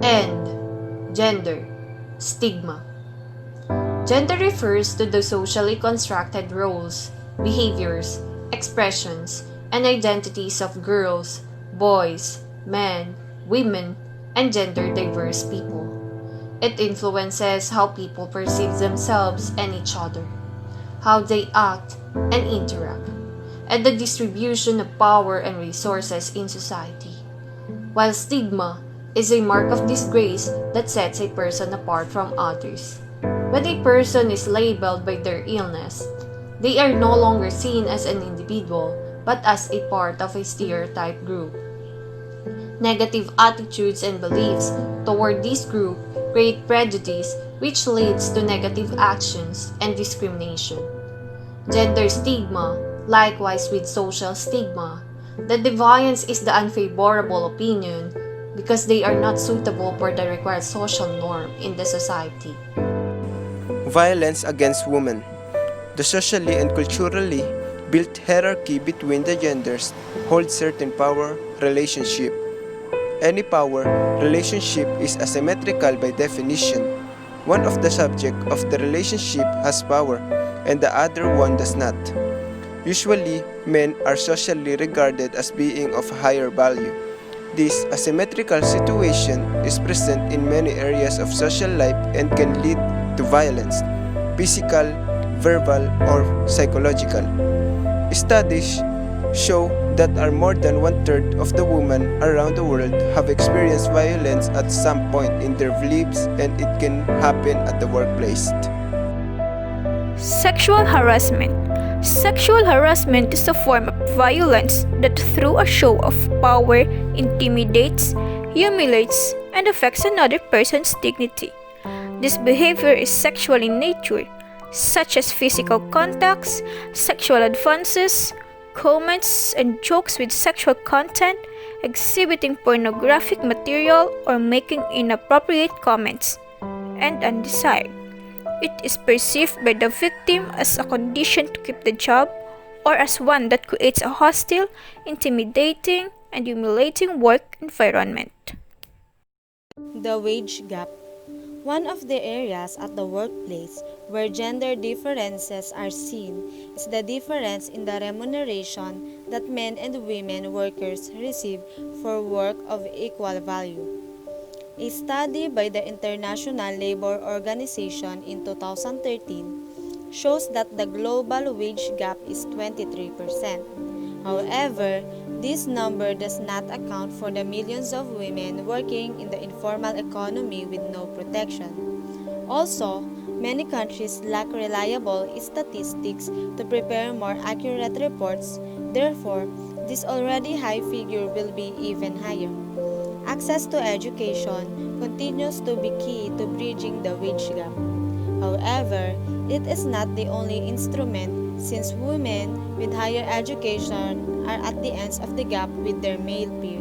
And gender stigma. Gender refers to the socially constructed roles, behaviors, expressions, and identities of girls, boys, men, women, and gender diverse people. It influences how people perceive themselves and each other, how they act and interact, and the distribution of power and resources in society. While stigma is a mark of disgrace that sets a person apart from others. When a person is labeled by their illness, they are no longer seen as an individual but as a part of a stereotyped group. Negative attitudes and beliefs toward this group create prejudice, which leads to negative actions and discrimination. Gender stigma, likewise with social stigma, the deviance is the unfavorable opinion because they are not suitable for the required social norm in the society. Violence against women. The socially and culturally built hierarchy between the genders holds certain power relationship. Any power relationship is asymmetrical by definition. One of the subject of the relationship has power and the other one does not. Usually, men are socially regarded as being of higher value. This asymmetrical situation is present in many areas of social life and can lead to violence, physical, verbal, or psychological. Studies show that more than one-third of the women around the world have experienced violence at some point in their lives, and it can happen at the workplace. Sexual harassment. Sexual harassment is a form of violence that through a show of power intimidates, humiliates, and affects another person's dignity. This behavior is sexual in nature, such as physical contacts, sexual advances, comments and jokes with sexual content, exhibiting pornographic material, or making inappropriate comments, and undesired. It is perceived by the victim as a condition to keep the job or as one that creates a hostile, intimidating, and humiliating work environment. The wage gap. One of the areas at the workplace where gender differences are seen is the difference in the remuneration that men and women workers receive for work of equal value. A study by the International Labor Organization in 2013 shows that the global wage gap is 23%. However, this number does not account for the millions of women working in the informal economy with no protection. Also, many countries lack reliable statistics to prepare more accurate reports. Therefore, this already high figure will be even higher. Access to education continues to be key to bridging the wage gap. However, it is not the only instrument since women with higher education are at the ends of the gap with their male peer.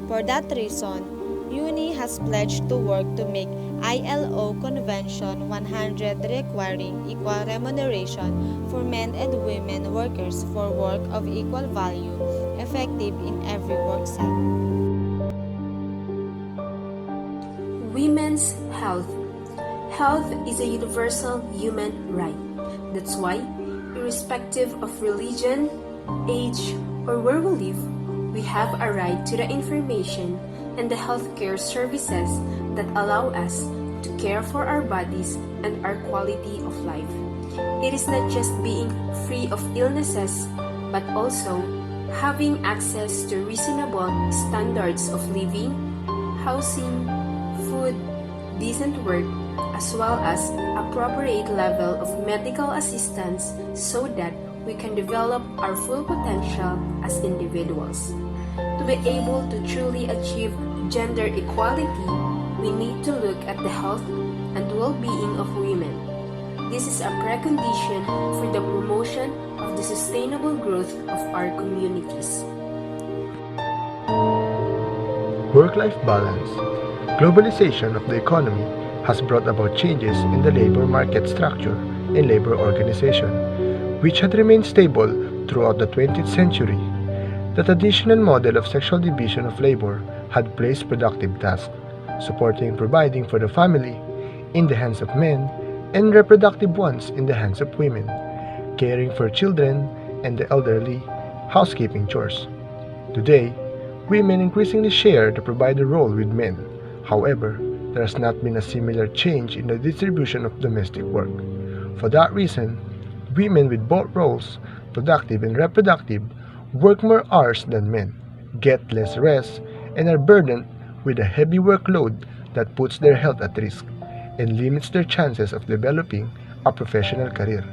For that reason, UNI has pledged to work to make ILO Convention 100 requiring equal remuneration for men and women workers for work of equal value effective in every worksite. Women's health. Health is a universal human right. That's why, irrespective of religion, age, or where we live, we have a right to the information and the healthcare services that allow us to care for our bodies and our quality of life. It is not just being free of illnesses, but also having access to reasonable standards of living, housing, food, decent work, as well as appropriate level of medical assistance so that we can develop our full potential as individuals. To be able to truly achieve gender equality, we need to look at the health and well-being of women. This is a precondition for the promotion of the sustainable growth of our communities. Work-life balance. Globalization of the economy has brought about changes in the labor market structure and labor organization, which had remained stable throughout the 20th century. The traditional model of sexual division of labor had placed productive tasks, supporting and providing for the family in the hands of men, and reproductive ones in the hands of women, caring for children and the elderly, housekeeping chores. Today, women increasingly share the provider role with men. However, there has not been a similar change in the distribution of domestic work. For that reason, women with both roles, productive and reproductive, work more hours than men, get less rest, and are burdened with a heavy workload that puts their health at risk and limits their chances of developing a professional career.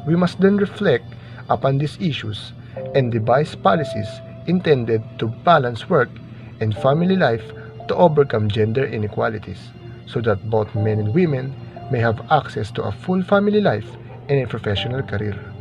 We must then reflect upon these issues and devise policies intended to balance work and family life to overcome gender inequalities so that both men and women may have access to a full family life and a professional career.